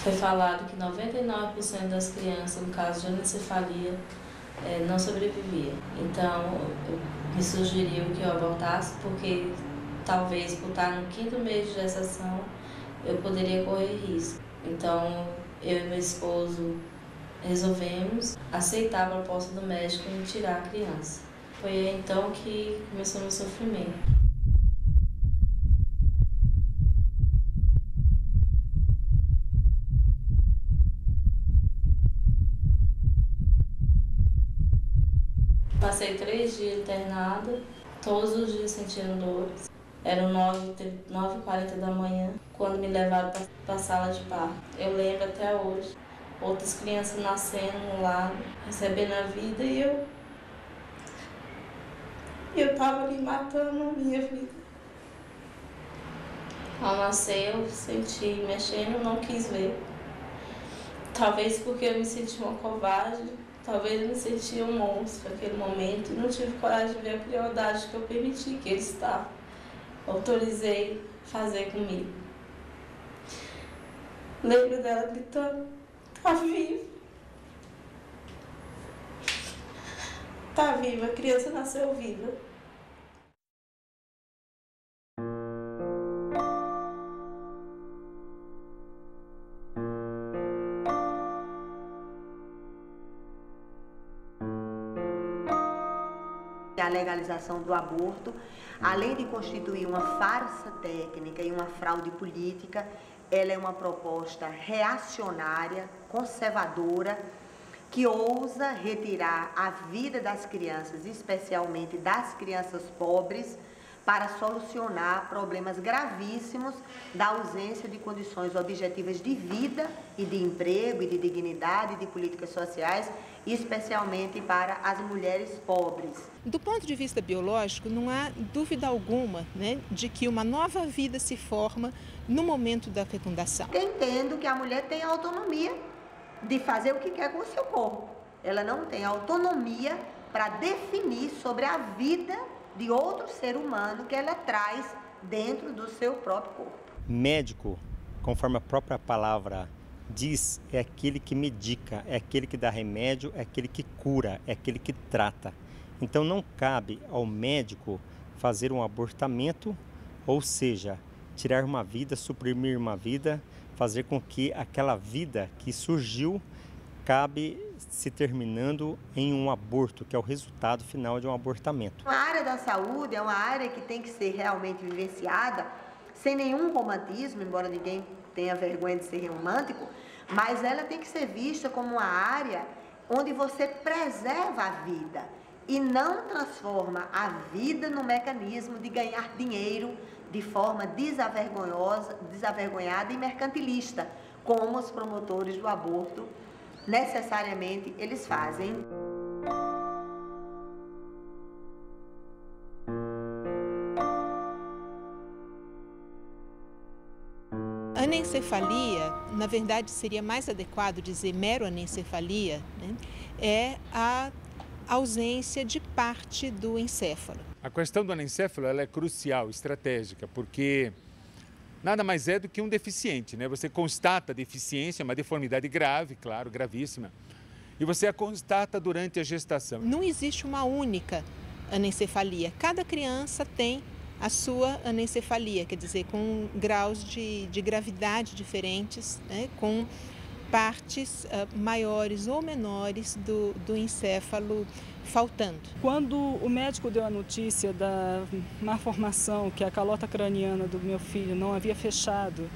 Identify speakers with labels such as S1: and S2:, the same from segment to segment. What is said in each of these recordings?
S1: Foi falado que 99% das crianças, no caso de anencefalia, não sobrevivia. Então, me sugeriu que eu abortasse, porque talvez por estar no 5º mês de gestação, eu poderia correr risco. Então, eu e meu esposo resolvemos aceitar a proposta do médico em tirar a criança. Foi aí então que começou o meu sofrimento. Passei 3 dias internada, todos os dias sentindo dores. Eram 9h40 da manhã, quando me levaram para a sala de parto. Eu lembro até hoje, outras crianças nascendo no lado, recebendo a vida, e eu estava ali matando a minha vida. Ao nascer, eu senti mexendo, não quis ver. Talvez porque eu me senti uma covarde, talvez eu me sentia um monstro naquele momento e não tive coragem de ver a crueldade que eu permiti que ele estava. Autorizei fazer comigo. Lembro dela gritando: tá viva. Tá viva, a criança nasceu viva.
S2: A legalização do aborto, além de constituir uma farsa técnica e uma fraude política, ela é uma proposta reacionária, conservadora, que ousa retirar a vida das crianças, especialmente das crianças pobres, para solucionar problemas gravíssimos da ausência de condições objetivas de vida e de emprego e de dignidade e de políticas sociais, especialmente para as mulheres pobres.
S3: Do ponto de vista biológico, não há dúvida alguma, né, de que uma nova vida se forma no momento da fecundação.
S2: Eu entendo que a mulher tem a autonomia de fazer o que quer com o seu corpo. Ela não tem autonomia para definir sobre a vida de outro ser humano que ela traz dentro do seu próprio corpo.
S4: Médico, conforme a própria palavra diz, é aquele que medica, é aquele que dá remédio, é aquele que cura, é aquele que trata. Então não cabe ao médico fazer um abortamento, ou seja, tirar uma vida, suprimir uma vida, fazer com que aquela vida que surgiu acabe se terminando em um aborto, que é o resultado final de um abortamento.
S2: A área da saúde é uma área que tem que ser realmente vivenciada sem nenhum romantismo, embora ninguém tenha vergonha de ser romântico, mas ela tem que ser vista como uma área onde você preserva a vida e não transforma a vida no mecanismo de ganhar dinheiro de forma desavergonhada e mercantilista, como os promotores do aborto necessariamente eles fazem.
S3: Anencefalia, na verdade seria mais adequado dizer meroanencefalia, né? É a ausência de parte do encéfalo.
S5: A questão do anencéfalo ela é crucial, estratégica, porque nada mais é do que um deficiente, né? Você constata a deficiência, uma deformidade grave, claro, gravíssima, e você a constata durante a gestação.
S3: Não existe uma única anencefalia. Cada criança tem a sua anencefalia, quer dizer, com graus de gravidade diferentes, né? Com partes maiores ou menores do encéfalo faltando.
S6: Quando o médico deu a notícia da malformação, que a calota craniana do meu filho não havia fechado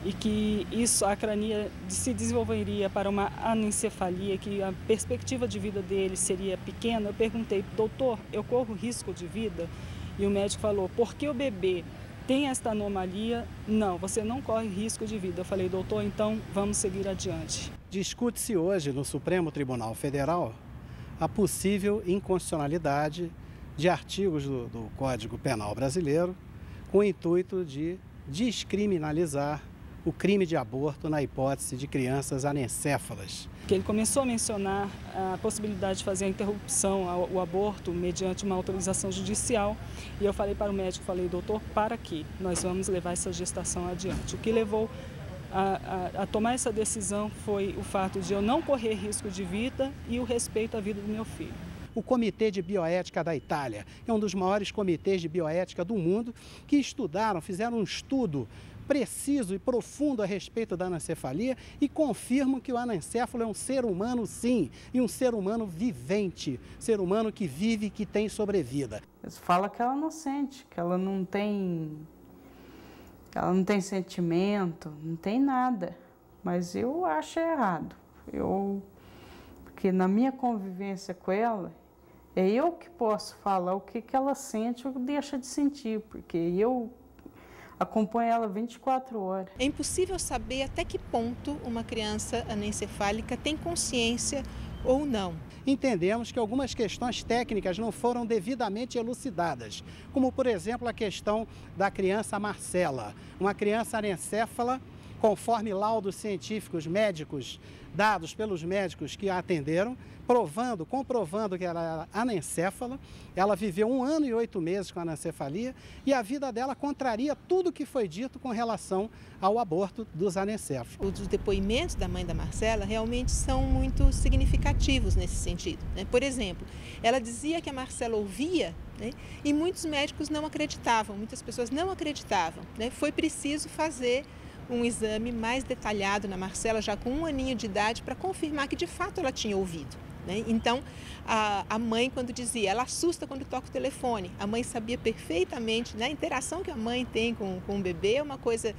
S6: e que a crania se desenvolveria para uma anencefalia, que a perspectiva de vida dele seria pequena, eu perguntei: doutor, eu corro risco de vida? E o médico falou: porque o bebê tem esta anomalia, não, você não corre risco de vida. Eu falei: doutor, então vamos seguir adiante.
S7: Discute-se hoje no Supremo Tribunal Federal a possível inconstitucionalidade de artigos do Código Penal brasileiro com o intuito de descriminalizar o crime de aborto na hipótese de crianças anencéfalas.
S6: Ele começou a mencionar a possibilidade de fazer a interrupção ao aborto mediante uma autorização judicial, e eu falei para o médico, doutor, para que nós vamos levar essa gestação adiante. O que levou a tomar essa decisão foi o fato de eu não correr risco de vida e o respeito à vida do meu filho.
S7: O Comitê de Bioética da Itália é um dos maiores comitês de bioética do mundo que estudaram, fizeram um estudo preciso e profundo a respeito da anencefalia e confirmam que o anencéfalo é um ser humano, sim, e um ser humano vivente, ser humano que vive e que tem sobrevida.
S8: Fala que ela não sente, que ela não tem sentimento, não tem nada, mas eu acho errado. Porque na minha convivência com ela, é eu que posso falar o que ela sente ou deixa de sentir, porque eu acompanho ela 24 horas.
S3: É impossível saber até que ponto uma criança anencefálica tem consciência ou não.
S7: Entendemos que algumas questões técnicas não foram devidamente elucidadas, como, por exemplo, a questão da criança Marcela, uma criança anencéfala, conforme laudos científicos médicos dados pelos médicos que a atenderam, comprovando que ela era anencéfala. Ela viveu 1 ano e 8 meses com anencefalia e a vida dela contraria tudo o que foi dito com relação ao aborto dos anencéfalos.
S3: Os depoimentos da mãe da Marcela realmente são muito significativos nesse sentido, né? Por exemplo, ela dizia que a Marcela ouvia, né? E muitos médicos não acreditavam, muitas pessoas não acreditavam, né? Foi preciso fazer um exame mais detalhado na Marcela, já com 1 aninho de idade, para confirmar que de fato ela tinha ouvido, né? Então, a mãe, quando dizia, ela assusta quando toca o telefone, a mãe sabia perfeitamente, né? A interação que a mãe tem com o bebê é uma coisa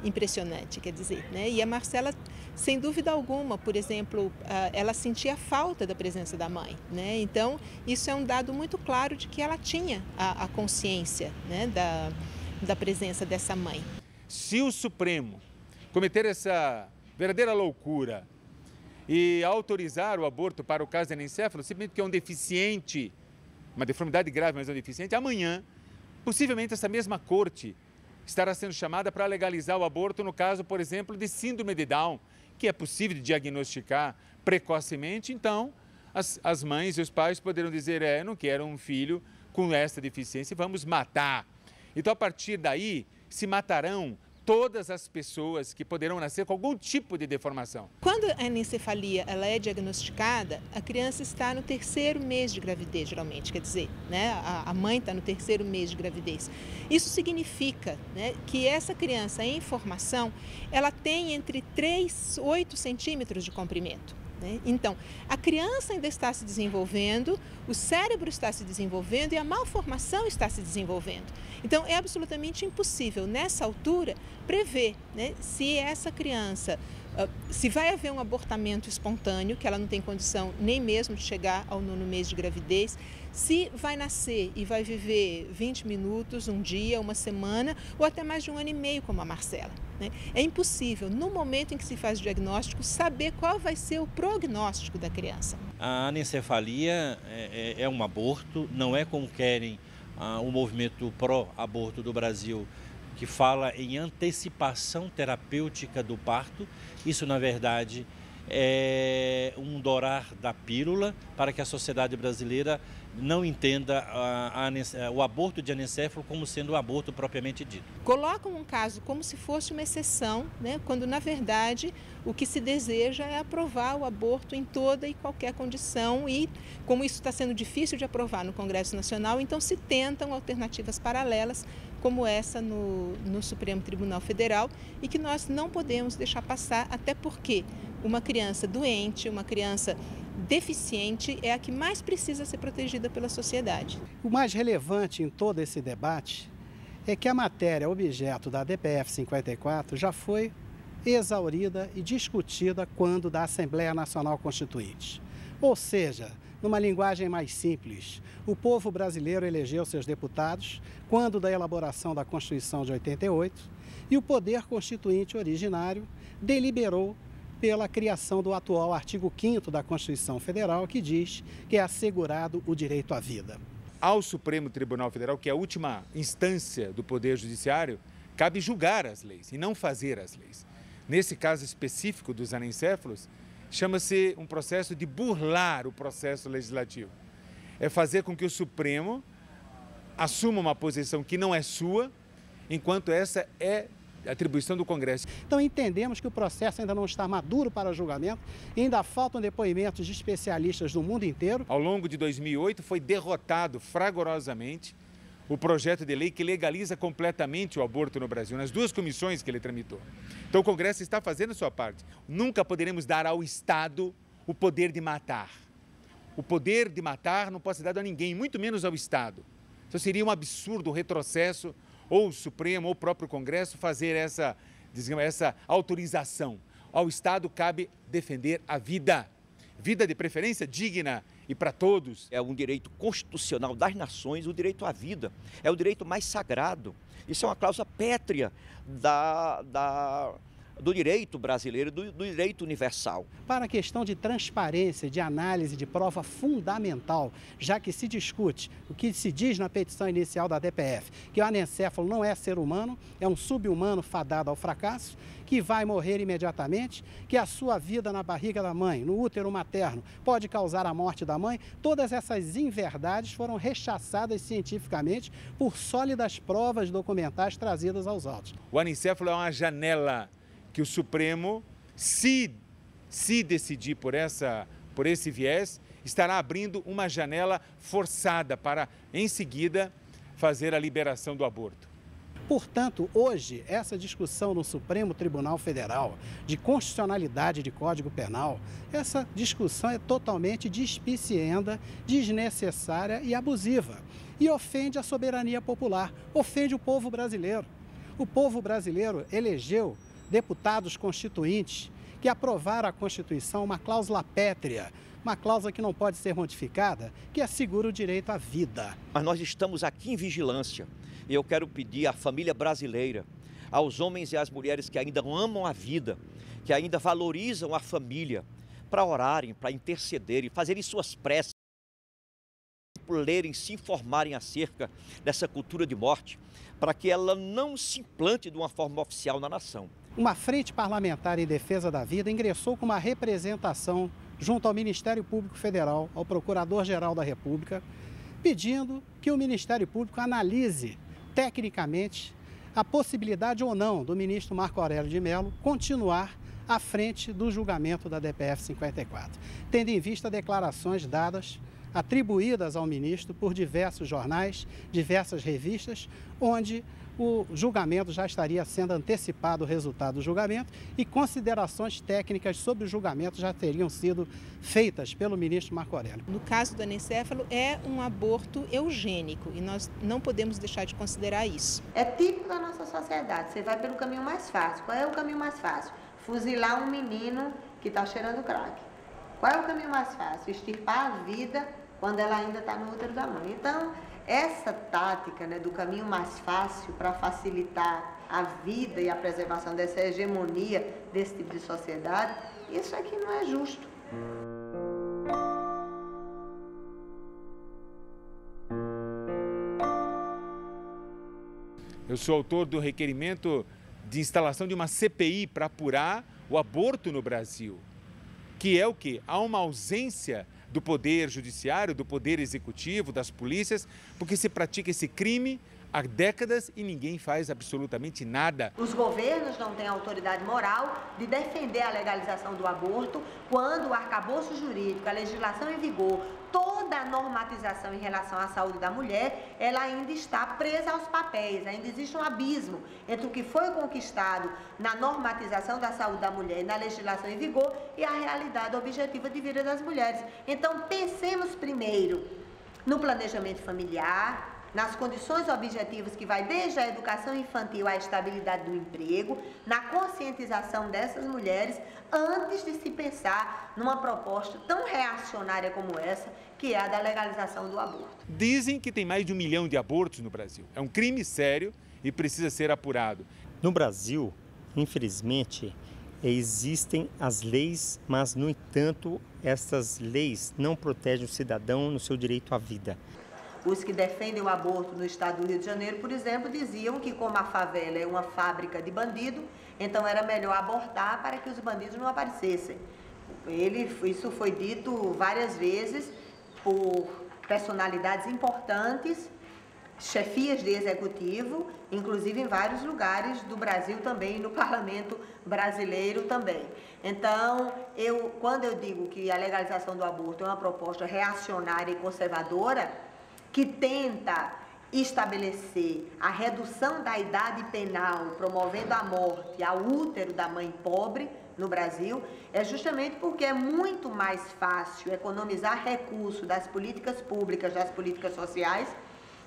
S3: impressionante, quer dizer, né? E a Marcela, sem dúvida alguma, por exemplo, ela sentia falta da presença da mãe, né? Então, isso é um dado muito claro de que ela tinha a consciência, né? da presença dessa mãe.
S5: Se o Supremo cometer essa verdadeira loucura e autorizar o aborto para o caso de anencéfalo, simplesmente porque é um deficiente, uma deformidade grave, mas é um deficiente, amanhã, possivelmente essa mesma corte estará sendo chamada para legalizar o aborto no caso, por exemplo, de síndrome de Down, que é possível de diagnosticar precocemente. Então, as mães e os pais poderão dizer, eu não quero um filho com essa deficiência, vamos matar. Então, a partir daí, se matarão todas as pessoas que poderão nascer com algum tipo de deformação.
S3: Quando a anencefalia ela é diagnosticada, a criança está no 3º mês de gravidez, geralmente, quer dizer, né, a mãe está no 3º mês de gravidez. Isso significa, né, que essa criança em formação, ela tem entre 3 e 8 centímetros de comprimento. Então, a criança ainda está se desenvolvendo, o cérebro está se desenvolvendo e a malformação está se desenvolvendo. Então, é absolutamente impossível, nessa altura, prever, né, se essa criança, se vai haver um abortamento espontâneo, que ela não tem condição nem mesmo de chegar ao 9º mês de gravidez, se vai nascer e vai viver 20 minutos, um dia, uma semana, ou até mais de 1 ano e meio, como a Marcela. É impossível, no momento em que se faz o diagnóstico, saber qual vai ser o prognóstico da criança.
S9: A anencefalia é um aborto, não é como querem o movimento pró-aborto do Brasil, que fala em antecipação terapêutica do parto. Isso, na verdade, é um dourar da pílula para que a sociedade brasileira não entenda o aborto de anencéfalo como sendo um aborto propriamente dito.
S3: Colocam um caso como se fosse uma exceção, né, quando na verdade o que se deseja é aprovar o aborto em toda e qualquer condição e como isso está sendo difícil de aprovar no Congresso Nacional, então se tentam alternativas paralelas como essa no Supremo Tribunal Federal e que nós não podemos deixar passar, até porque uma criança doente, uma criança deficiente é a que mais precisa ser protegida pela sociedade.
S7: O mais relevante em todo esse debate é que a matéria objeto da DPF 54 já foi exaurida e discutida quando da Assembleia Nacional Constituinte. Ou seja, numa linguagem mais simples, o povo brasileiro elegeu seus deputados quando da elaboração da Constituição de 88 e o Poder Constituinte originário deliberou pela criação do atual artigo 5º da Constituição Federal, que diz que é assegurado o direito à vida.
S5: Ao Supremo Tribunal Federal, que é a última instância do Poder Judiciário, cabe julgar as leis e não fazer as leis. Nesse caso específico dos anencéfalos, chama-se um processo de burlar o processo legislativo. É fazer com que o Supremo assuma uma posição que não é sua, enquanto essa é atribuição do Congresso.
S7: Então entendemos que o processo ainda não está maduro para julgamento e ainda faltam depoimentos de especialistas do mundo inteiro.
S5: Ao longo de 2008 foi derrotado fragorosamente o projeto de lei que legaliza completamente o aborto no Brasil, nas duas comissões que ele tramitou. Então o Congresso está fazendo a sua parte. Nunca poderemos dar ao Estado o poder de matar. O poder de matar não pode ser dado a ninguém, muito menos ao Estado. Então seria um absurdo, um retrocesso, ou o Supremo ou o próprio Congresso fazer essa autorização. Ao Estado cabe defender a vida. Vida de preferência digna e para todos.
S10: É um direito constitucional das nações, o direito à vida. É o direito mais sagrado. Isso é uma cláusula pétrea do direito brasileiro, do direito universal.
S7: Para a questão de transparência, de análise de prova fundamental, já que se discute o que se diz na petição inicial da DPF, que o anencéfalo não é ser humano, é um sub-humano fadado ao fracasso, que vai morrer imediatamente, que a sua vida na barriga da mãe, no útero materno, pode causar a morte da mãe, todas essas inverdades foram rechaçadas cientificamente por sólidas provas documentais trazidas aos autos.
S5: O anencéfalo é uma janela que o Supremo, se decidir por esse viés, estará abrindo uma janela forçada para, em seguida, fazer a liberação do aborto.
S7: Portanto, hoje, essa discussão no Supremo Tribunal Federal de constitucionalidade de Código Penal, essa discussão é totalmente despicienda, desnecessária e abusiva. E ofende a soberania popular, ofende o povo brasileiro. O povo brasileiro elegeu deputados constituintes que aprovaram a Constituição uma cláusula pétrea, uma cláusula que não pode ser modificada, que assegura o direito à vida.
S10: Mas nós estamos aqui em vigilância e eu quero pedir à família brasileira, aos homens e às mulheres que ainda amam a vida, que ainda valorizam a família, para orarem, para intercederem, fazerem suas preces, por lerem, se informarem acerca dessa cultura de morte, para que ela não se implante de uma forma oficial na nação.
S7: Uma frente parlamentar em defesa da vida ingressou com uma representação junto ao Ministério Público Federal, ao Procurador-Geral da República, pedindo que o Ministério Público analise tecnicamente a possibilidade ou não do ministro Marco Aurélio de Mello continuar à frente do julgamento da DPF 54, tendo em vista declarações dadas, atribuídas ao ministro por diversos jornais, diversas revistas, onde o julgamento já estaria sendo antecipado, o resultado do julgamento, e considerações técnicas sobre o julgamento já teriam sido feitas pelo ministro Marco Aurélio.
S3: No caso do anencéfalo, é um aborto eugênico e nós não podemos deixar de considerar isso.
S2: É típico da nossa sociedade, você vai pelo caminho mais fácil. Qual é o caminho mais fácil? Fuzilar um menino que está cheirando crack. Qual é o caminho mais fácil? Extirpar a vida quando ela ainda está no útero da mãe. Então, essa tática, né, do caminho mais fácil para facilitar a vida e a preservação dessa hegemonia desse tipo de sociedade, isso aqui não é justo.
S5: Eu sou autor do requerimento de instalação de uma CPI para apurar o aborto no Brasil, que é o quê? Há uma ausência do poder judiciário, do poder executivo, das polícias, porque se pratica esse crime há décadas e ninguém faz absolutamente nada.
S2: Os governos não têm autoridade moral de defender a legalização do aborto quando o arcabouço jurídico, a legislação em vigor, toda a normatização em relação à saúde da mulher, ela ainda está presa aos papéis, ainda existe um abismo entre o que foi conquistado na normatização da saúde da mulher e na legislação em vigor e a realidade objetiva de vida das mulheres. Então, pensemos primeiro no planejamento familiar, nas condições objetivas que vai desde a educação infantil à estabilidade do emprego, na conscientização dessas mulheres, antes de se pensar numa proposta tão reacionária como essa, que é a da legalização do aborto.
S5: Dizem que tem mais de 1 milhão de abortos no Brasil. É um crime sério e precisa ser apurado.
S4: No Brasil, infelizmente, existem as leis, mas, no entanto, essas leis não protegem o cidadão no seu direito à vida.
S2: Os que defendem o aborto no estado do Rio de Janeiro, por exemplo, diziam que como a favela é uma fábrica de bandido, então era melhor abortar para que os bandidos não aparecessem. Isso foi dito várias vezes por personalidades importantes chefias de executivo, inclusive em vários lugares do Brasil também, no parlamento brasileiro também. Então, quando eu digo que a legalização do aborto é uma proposta reacionária e conservadora, que tenta estabelecer a redução da idade penal, promovendo a morte ao útero da mãe pobre no Brasil, é justamente porque é muito mais fácil economizar recursos das políticas públicas, das políticas sociais,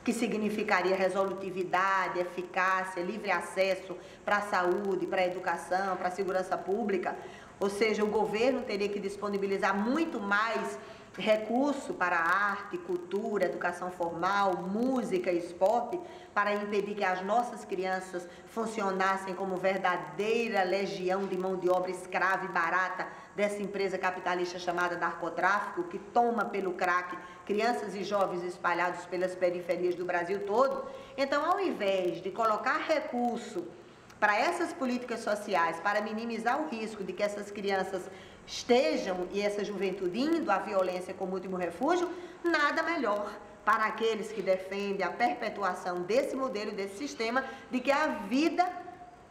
S2: que significaria resolutividade, eficácia, livre acesso para a saúde, para a educação, para a segurança pública. Ou seja, o governo teria que disponibilizar muito mais recurso para arte, cultura, educação formal, música e esporte, para impedir que as nossas crianças funcionassem como verdadeira legião de mão de obra escrava e barata dessa empresa capitalista chamada narcotráfico, que toma pelo crack crianças e jovens espalhados pelas periferias do Brasil todo. Então, ao invés de colocar recurso para essas políticas sociais, para minimizar o risco de que essas crianças estejam e essa juventude indo à violência como último refúgio, nada melhor para aqueles que defendem a perpetuação desse modelo, desse sistema, de que a vida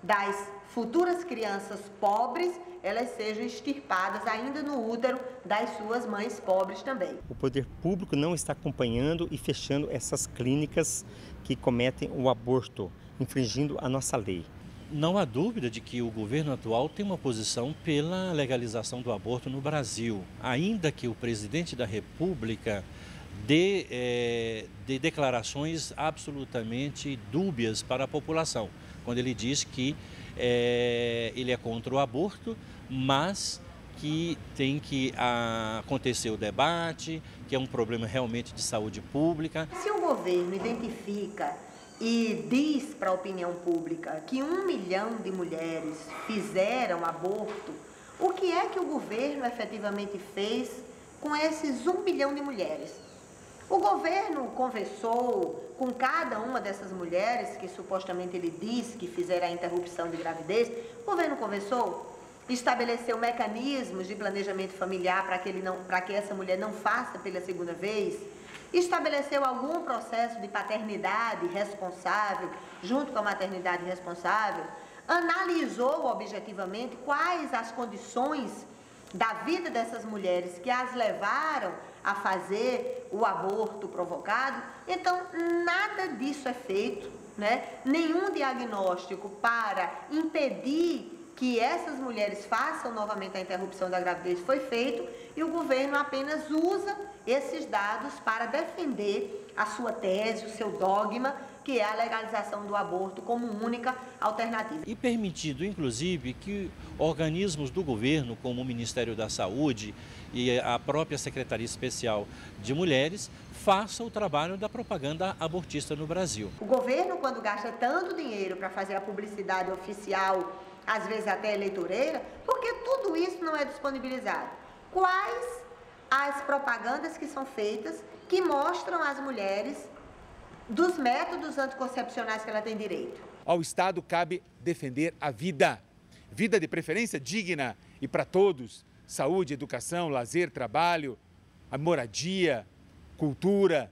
S2: das futuras crianças pobres, elas sejam extirpadas ainda no útero das suas mães pobres também.
S4: O poder público não está acompanhando e fechando essas clínicas que cometem o aborto, infringindo a nossa lei.
S9: Não há dúvida de que o governo atual tem uma posição pela legalização do aborto no Brasil, ainda que o presidente da República dê declarações absolutamente dúbias para a população, quando ele diz que ele é contra o aborto, mas que tem que acontecer o debate, que é um problema realmente de saúde pública.
S2: Se o governo identifica e diz para a opinião pública que 1 milhão de mulheres fizeram aborto, o que é que o governo efetivamente fez com esses 1 milhão de mulheres? O governo conversou com cada uma dessas mulheres que supostamente ele diz que fizeram a interrupção de gravidez. O governo conversou, estabeleceu mecanismos de planejamento familiar para que essa mulher não faça pela segunda vez. Estabeleceu algum processo de paternidade responsável, junto com a maternidade responsável, analisou objetivamente quais as condições da vida dessas mulheres que as levaram a fazer o aborto provocado. Então, nada disso é feito, né? Nenhum diagnóstico para impedir que essas mulheres façam novamente a interrupção da gravidez foi feito, e o governo apenas usa esses dados para defender a sua tese, o seu dogma, que é a legalização do aborto como única alternativa.
S9: E permitido, inclusive, que organismos do governo, como o Ministério da Saúde e a própria Secretaria Especial de Mulheres, façam o trabalho da propaganda abortista no Brasil.
S2: O governo, quando gasta tanto dinheiro para fazer a publicidade oficial, às vezes até eleitoreira, porque tudo isso não é disponibilizado. Quais as propagandas que são feitas que mostram às mulheres dos métodos anticoncepcionais que ela tem direito?
S5: Ao Estado cabe defender a vida. Vida de preferência digna e para todos. Saúde, educação, lazer, trabalho, a moradia, cultura.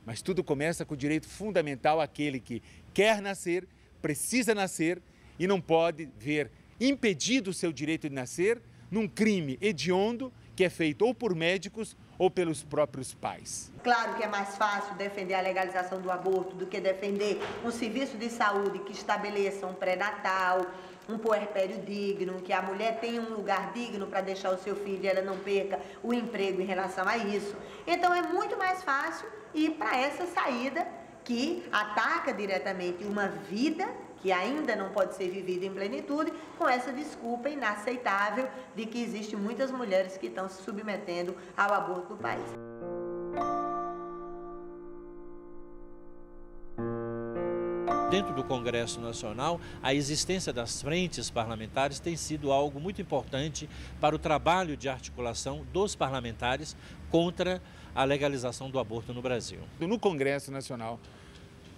S5: Mas tudo começa com o direito fundamental àquele que quer nascer, precisa nascer e não pode ver impedido o seu direito de nascer num crime hediondo que é feito ou por médicos ou pelos próprios pais.
S2: Claro que é mais fácil defender a legalização do aborto do que defender um serviço de saúde que estabeleça um pré-natal, um puerpério digno, que a mulher tenha um lugar digno para deixar o seu filho e ela não perca o emprego em relação a isso. Então é muito mais fácil ir para essa saída que ataca diretamente uma vida que ainda não pode ser vivida em plenitude, com essa desculpa inaceitável de que existem muitas mulheres que estão se submetendo ao aborto no país.
S9: Dentro do Congresso Nacional, a existência das frentes parlamentares tem sido algo muito importante para o trabalho de articulação dos parlamentares contra a legalização do aborto no Brasil.
S5: No Congresso Nacional,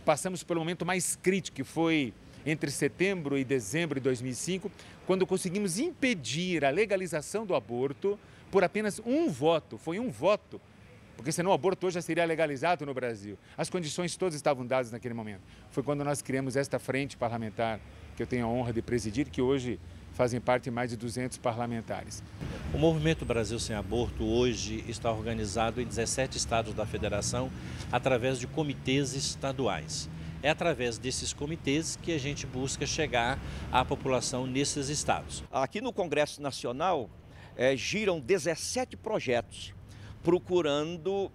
S5: passamos pelo momento mais crítico, que foi entre setembro e dezembro de 2005, quando conseguimos impedir a legalização do aborto por apenas um voto. Foi um voto porque senão o aborto hoje já seria legalizado no Brasil. As condições todas estavam dadas naquele momento. Foi quando nós criamos esta frente parlamentar, que eu tenho a honra de presidir, que hoje fazem parte de mais de 200 parlamentares.
S9: O Movimento Brasil Sem Aborto hoje está organizado em 17 estados da federação através de comitês estaduais. É através desses comitês que a gente busca chegar à população nesses estados.
S10: Aqui no Congresso Nacional giram 17 projetos procurando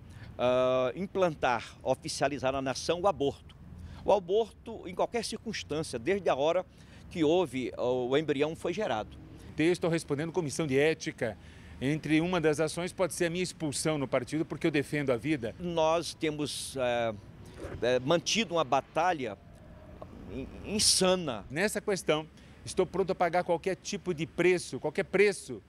S10: implantar, oficializar na nação o aborto. O aborto em qualquer circunstância, desde a hora que o embrião foi gerado.
S5: Estou respondendo comissão de ética. Entre uma das ações pode ser a minha expulsão no partido, porque eu defendo a vida.
S10: Nós temos mantido uma batalha insana.
S5: Nessa questão, estou pronto a pagar qualquer tipo de preço, qualquer preço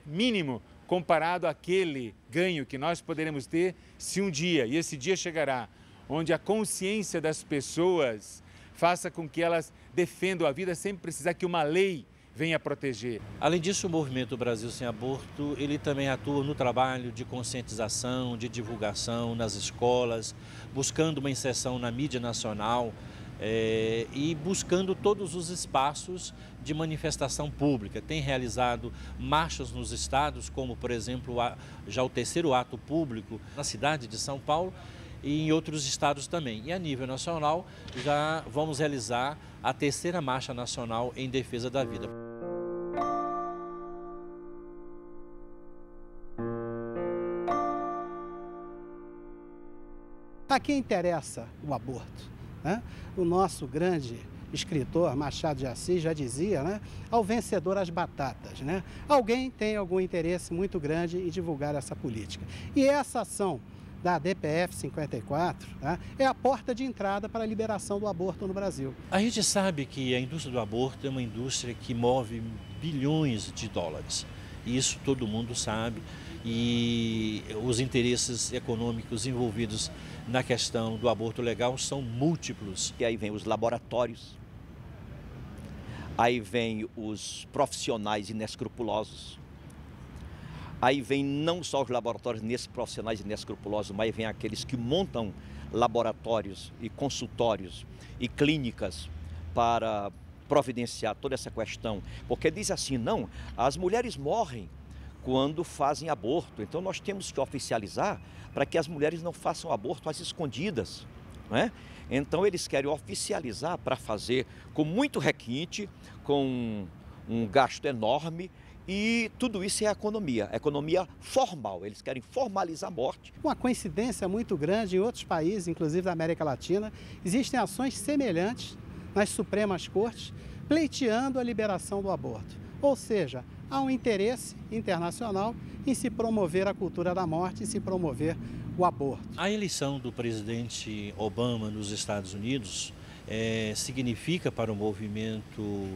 S5: mínimo comparado àquele ganho que nós poderemos ter se um dia, e esse dia chegará, onde a consciência das pessoas faça com que elas defendam a vida sem precisar que uma lei venha proteger.
S9: Além disso, o Movimento Brasil Sem Aborto, ele também atua no trabalho de conscientização, de divulgação nas escolas, buscando uma inserção na mídia nacional e buscando todos os espaços de manifestação pública. Tem realizado marchas nos estados, como, por exemplo, já o 3º ato público na cidade de São Paulo, e em outros estados também. E a nível nacional, já vamos realizar a 3ª Marcha Nacional em Defesa da Vida.
S7: A quem interessa o aborto, né? O nosso grande escritor Machado de Assis já dizia, né? Ao vencedor as batatas, né? Alguém tem algum interesse muito grande em divulgar essa política. E essa ação da DPF 54, né, é a porta de entrada para a liberação do aborto no Brasil.
S9: A gente sabe que a indústria do aborto é uma indústria que move bilhões de dólares. Isso todo mundo sabe. E os interesses econômicos envolvidos na questão do aborto legal são múltiplos.
S10: E aí vem os laboratórios, aí vem os profissionais inescrupulosos. Aí vem não só os laboratórios nesses profissionais inescrupulosos, mas vem aqueles que montam laboratórios e consultórios e clínicas para providenciar toda essa questão. Porque diz assim, não, as mulheres morrem quando fazem aborto, então nós temos que oficializar para que as mulheres não façam aborto às escondidas, não é? Então eles querem oficializar para fazer com muito requinte, com um gasto enorme. E tudo isso é economia formal, eles querem formalizar a morte.
S7: Uma coincidência muito grande em outros países, inclusive da América Latina, existem ações semelhantes nas Supremas Cortes, pleiteando a liberação do aborto. Ou seja, há um interesse internacional em se promover a cultura da morte e se promover o aborto.
S9: A eleição do presidente Obama nos Estados Unidos significa para o movimento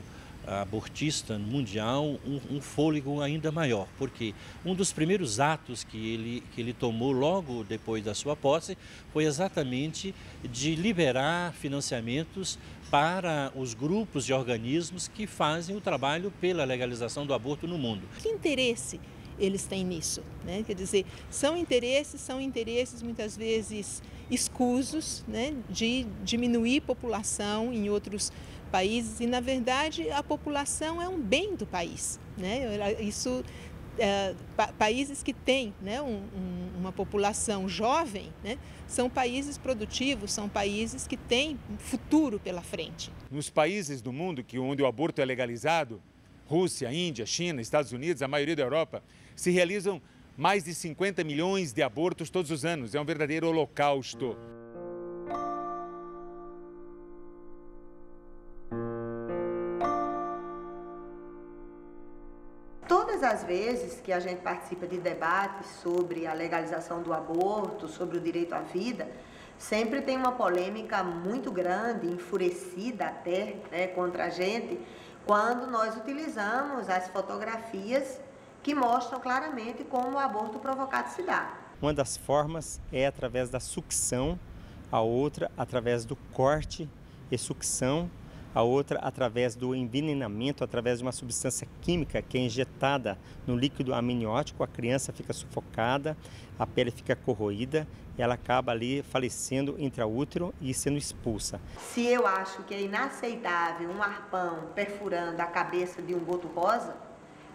S9: abortista mundial um fôlego ainda maior, porque um dos primeiros atos que ele tomou logo depois da sua posse foi exatamente de liberar financiamentos para os grupos e organismos que fazem o trabalho pela legalização do aborto no mundo.
S3: Que interesse eles têm nisso, né? Quer dizer, são interesses muitas vezes escusos, né? De diminuir população em outros países e, na verdade, a população é um bem do país, né? Isso, países que têm, né, uma população jovem, né, são países produtivos, são países que têm um futuro pela frente.
S5: Nos países do mundo onde o aborto é legalizado, Rússia, Índia, China, Estados Unidos, a maioria da Europa, se realizam mais de 50 milhões de abortos todos os anos. É um verdadeiro holocausto.
S2: Todas as vezes que a gente participa de debates sobre a legalização do aborto, sobre o direito à vida, sempre tem uma polêmica muito grande, enfurecida até, né, contra a gente, quando nós utilizamos as fotografias que mostram claramente como o aborto provocado se dá.
S4: Uma das formas é através da sucção, a outra através do corte e sucção a outra através do envenenamento, através de uma substância química que é injetada no líquido amniótico, a criança fica sufocada, a pele fica corroída e ela acaba ali falecendo intraútero e sendo expulsa.
S2: Se eu acho que é inaceitável um arpão perfurando a cabeça de um boto rosa,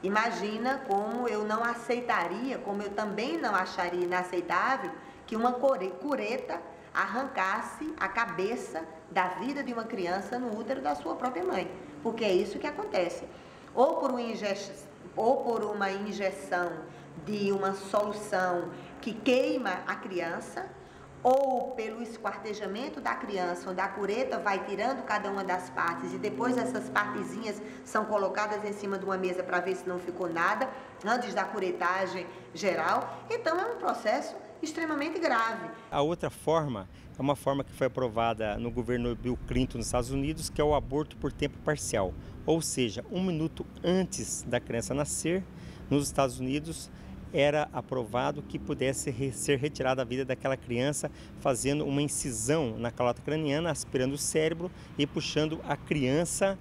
S2: imagina como eu não aceitaria, como eu também não acharia inaceitável que uma cureta arrancasse a cabeça da vida de uma criança no útero da sua própria mãe, porque é isso que acontece. Ou por uma injeção de uma solução que queima a criança, ou pelo esquartejamento da criança, onde a cureta vai tirando cada uma das partes e depois essas partezinhas são colocadas em cima de uma mesa para ver se não ficou nada, antes da curetagem geral. Então é um processo extremamente grave.
S4: A outra forma é uma forma que foi aprovada no governo Bill Clinton nos Estados Unidos, que é o aborto por tempo parcial. Ou seja, 1 minuto antes da criança nascer, nos Estados Unidos, era aprovado que pudesse ser retirada a vida daquela criança, fazendo uma incisão na calota craniana, aspirando o cérebro e puxando a criança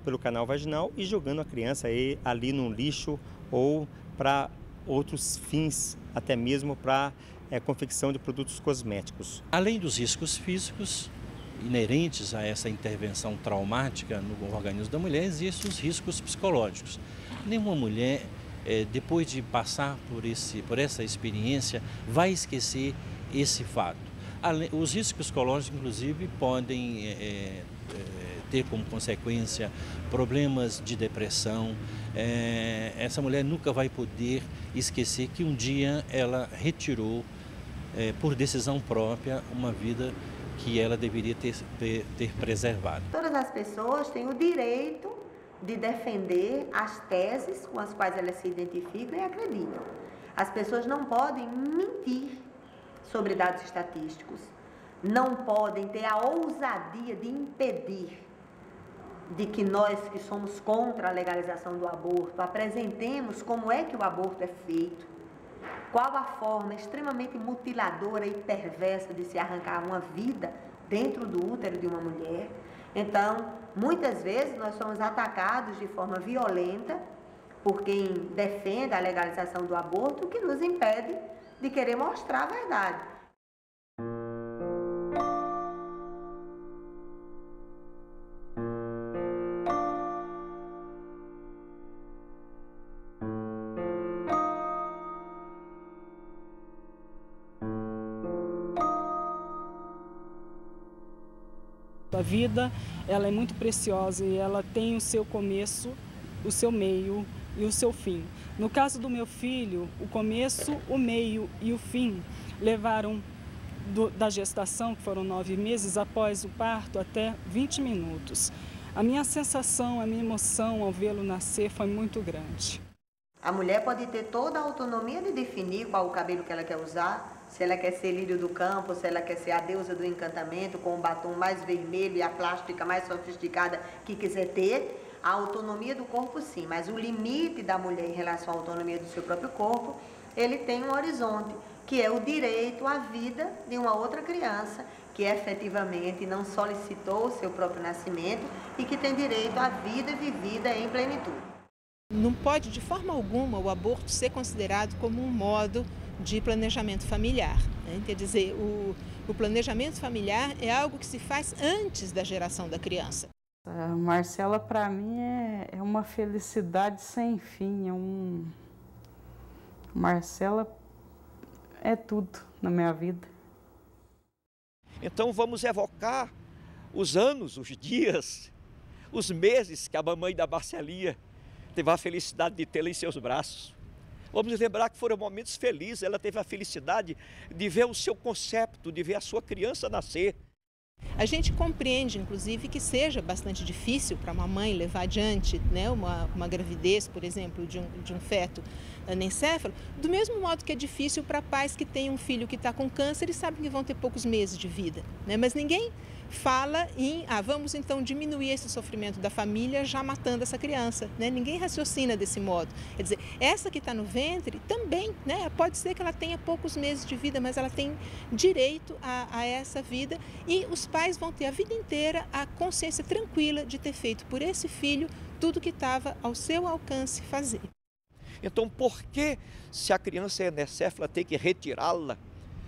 S4: pelo canal vaginal e jogando a criança ali num lixo ou para outros fins, até mesmo para confecção de produtos cosméticos.
S9: Além dos riscos físicos inerentes a essa intervenção traumática no organismo da mulher, existem os riscos psicológicos. Nenhuma mulher, depois de passar por essa experiência, vai esquecer esse fato. Os riscos psicológicos, inclusive, podem ter como consequência problemas de depressão. Essa mulher nunca vai poder esquecer que um dia ela retirou, por decisão própria, uma vida que ela deveria ter preservado.
S2: Todas as pessoas têm o direito de defender as teses com as quais elas se identificam e acreditam. As pessoas não podem mentir sobre dados estatísticos, não podem ter a ousadia de impedir de que nós que somos contra a legalização do aborto apresentemos como é que o aborto é feito, qual a forma extremamente mutiladora e perversa de se arrancar uma vida dentro do útero de uma mulher. Então, muitas vezes nós somos atacados de forma violenta por quem defende a legalização do aborto, o que nos impede de querer mostrar a verdade.
S6: A vida, ela é muito preciosa e ela tem o seu começo, o seu meio e o seu fim. No caso do meu filho, o começo, o meio e o fim levaram da gestação, que foram 9 meses, após o parto, até 20 minutos. A minha sensação, a minha emoção ao vê-lo nascer foi muito grande.
S2: A mulher pode ter toda a autonomia de definir qual o cabelo que ela quer usar, se ela quer ser lírio do campo, se ela quer ser a deusa do encantamento, com o batom mais vermelho e a plástica mais sofisticada que quiser ter. A autonomia do corpo sim, mas o limite da mulher em relação à autonomia do seu próprio corpo, ele tem um horizonte, que é o direito à vida de uma outra criança, que efetivamente não solicitou o seu próprio nascimento e que tem direito à vida vivida em plenitude.
S3: Não pode, de forma alguma, o aborto ser considerado como um modo de planejamento familiar, né? Quer dizer, o planejamento familiar é algo que se faz antes da geração da criança.
S8: A Marcela, para mim, é uma felicidade sem fim. Marcela é tudo na minha vida.
S10: Então vamos evocar os anos, os dias, os meses que a mamãe da Marcelinha teve a felicidade de tê-la em seus braços. Vamos lembrar que foram momentos felizes, ela teve a felicidade de ver o seu concepto, de ver a sua criança nascer.
S3: A gente compreende, inclusive, que seja bastante difícil para uma mãe levar adiante, né, uma gravidez, por exemplo, de um feto anencefalo, do mesmo modo que é difícil para pais que têm um filho que está com câncer e sabem que vão ter poucos meses de vida, né? Mas ninguém fala em, vamos então diminuir esse sofrimento da família já matando essa criança, né? Ninguém raciocina desse modo. Quer dizer, essa que está no ventre também, né? Pode ser que ela tenha poucos meses de vida, mas ela tem direito a essa vida, e os pais vão ter a vida inteira a consciência tranquila de ter feito por esse filho tudo que estava ao seu alcance fazer.
S10: Então, por que, se a criança é anencefala, tem que retirá-la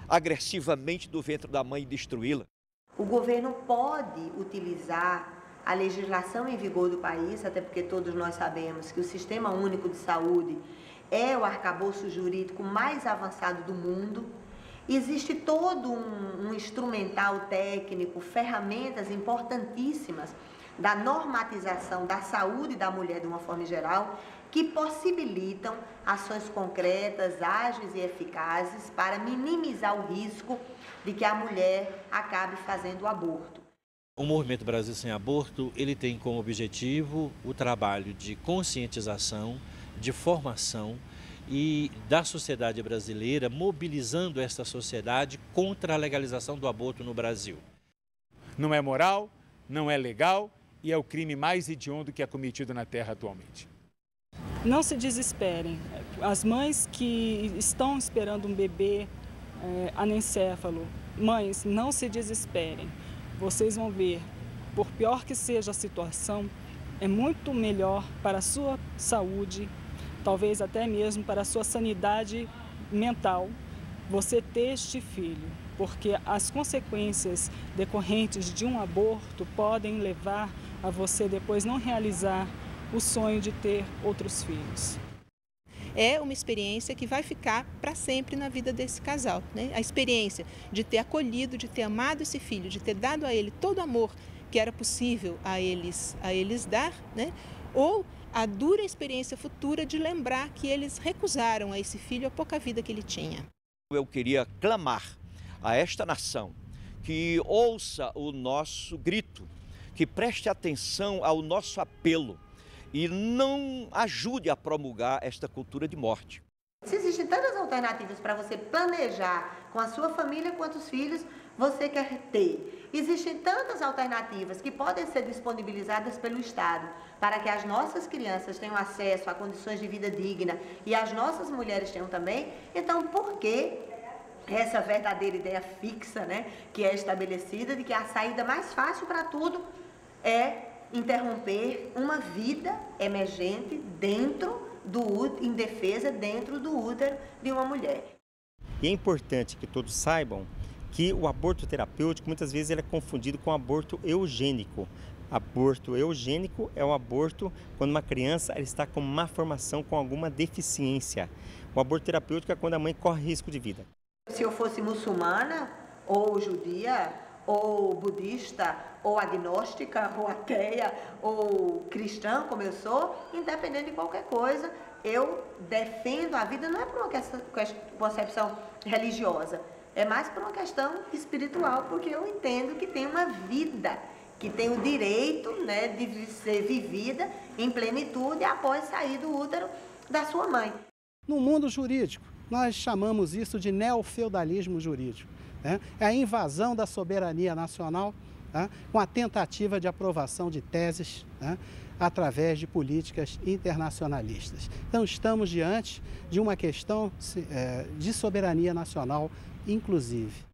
S10: agressivamente do ventre da mãe e destruí-la?
S2: O governo pode utilizar a legislação em vigor do país, até porque todos nós sabemos que o Sistema Único de Saúde é o arcabouço jurídico mais avançado do mundo. Existe todo um instrumental técnico, ferramentas importantíssimas da normatização da saúde da mulher de uma forma geral, que possibilitam ações concretas, ágeis e eficazes para minimizar o risco de que a mulher acabe fazendo o aborto.
S9: O Movimento Brasil Sem Aborto, ele tem como objetivo o trabalho de conscientização, de formação e da sociedade brasileira, mobilizando esta sociedade contra a legalização do aborto no Brasil.
S5: Não é moral, não é legal e é o crime mais hediondo que é cometido na Terra atualmente.
S6: Não se desesperem. As mães que estão esperando um bebê anencefalo, mães, não se desesperem. Vocês vão ver, por pior que seja a situação, é muito melhor para a sua saúde, talvez até mesmo para a sua sanidade mental, você ter este filho, porque as consequências decorrentes de um aborto podem levar a você depois não realizar o sonho de ter outros filhos.
S3: É uma experiência que vai ficar para sempre na vida desse casal, né? A experiência de ter acolhido, de ter amado esse filho, de ter dado a ele todo o amor que era possível a eles dar, né? Ou a dura experiência futura de lembrar que eles recusaram a esse filho a pouca vida que ele tinha.
S10: Eu queria clamar a esta nação que ouça o nosso grito, que preste atenção ao nosso apelo e não ajude a promulgar esta cultura de morte.
S2: Se existem tantas alternativas para você planejar com a sua família quantos filhos você quer ter, existem tantas alternativas que podem ser disponibilizadas pelo Estado para que as nossas crianças tenham acesso a condições de vida digna e as nossas mulheres tenham também, então por que essa verdadeira ideia fixa, né, que é estabelecida de que a saída mais fácil para tudo é interromper uma vida emergente em defesa dentro do útero de uma mulher.
S4: E é importante que todos saibam que o aborto terapêutico muitas vezes ele é confundido com aborto eugênico. Aborto eugênico é um aborto quando uma criança ela está com má formação, com alguma deficiência. O aborto terapêutico é quando a mãe corre risco de vida.
S2: Se eu fosse muçulmana ou judia, ou budista, ou agnóstica, ou ateia, ou cristã, como eu sou, independente de qualquer coisa, eu defendo a vida, não é por uma concepção religiosa, é mais por uma questão espiritual, porque eu entendo que tem uma vida, que tem o direito, né, de ser vivida em plenitude após sair do útero da sua mãe.
S7: No mundo jurídico, nós chamamos isso de neofeudalismo jurídico. É a invasão da soberania nacional, com a tentativa de aprovação de teses através de políticas internacionalistas. Então, estamos diante de uma questão de soberania nacional, inclusive.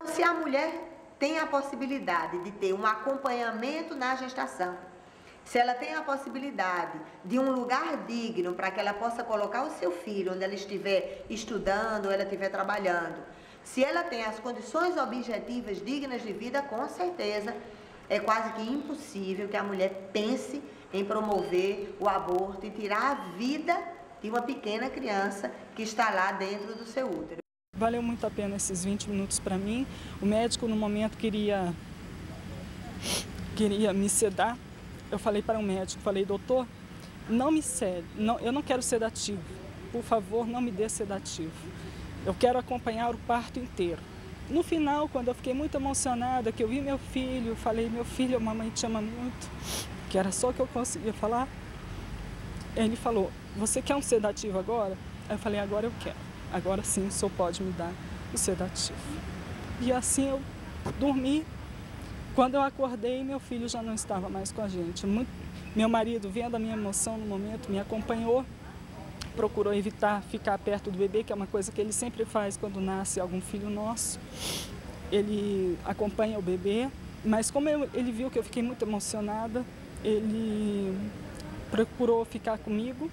S2: Se a mulher tem a possibilidade de ter um acompanhamento na gestação, se ela tem a possibilidade de um lugar digno para que ela possa colocar o seu filho onde ela estiver estudando ou ela estiver trabalhando, se ela tem as condições objetivas dignas de vida, com certeza é quase que impossível que a mulher pense em promover o aborto e tirar a vida de uma pequena criança que está lá dentro do seu útero.
S6: Valeu muito a pena esses 20 minutos para mim. O médico, no momento, queria me sedar. Eu falei para o médico, doutor, não me cede, eu não quero sedativo. Por favor, não me dê sedativo. Eu quero acompanhar o parto inteiro. No final, quando eu fiquei muito emocionada, que eu vi meu filho, falei, meu filho, a mamãe te ama muito, que era só o que eu conseguia falar. Ele falou, você quer um sedativo agora? Aí eu falei, agora eu quero. Agora sim o senhor pode me dar o sedativo. E assim eu dormi. Quando eu acordei, meu filho já não estava mais com a gente. Meu marido, vendo a minha emoção no momento, me acompanhou, procurou evitar ficar perto do bebê, que é uma coisa que ele sempre faz quando nasce algum filho nosso. Ele acompanha o bebê, mas como ele viu que eu fiquei muito emocionada, ele procurou ficar comigo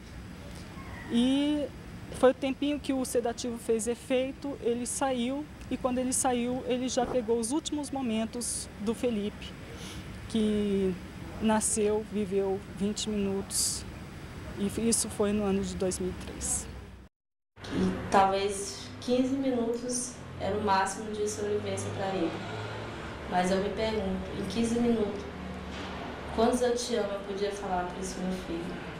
S6: e foi o tempinho que o sedativo fez efeito, ele saiu e quando ele saiu, ele já pegou os últimos momentos do Felipe, que nasceu, viveu 20 minutos e isso foi no ano de 2003.
S1: E talvez 15 minutos era o máximo de sobrevivência para ele. Mas eu me pergunto, em 15 minutos, quantos eu te amo eu podia falar para esse meu filho?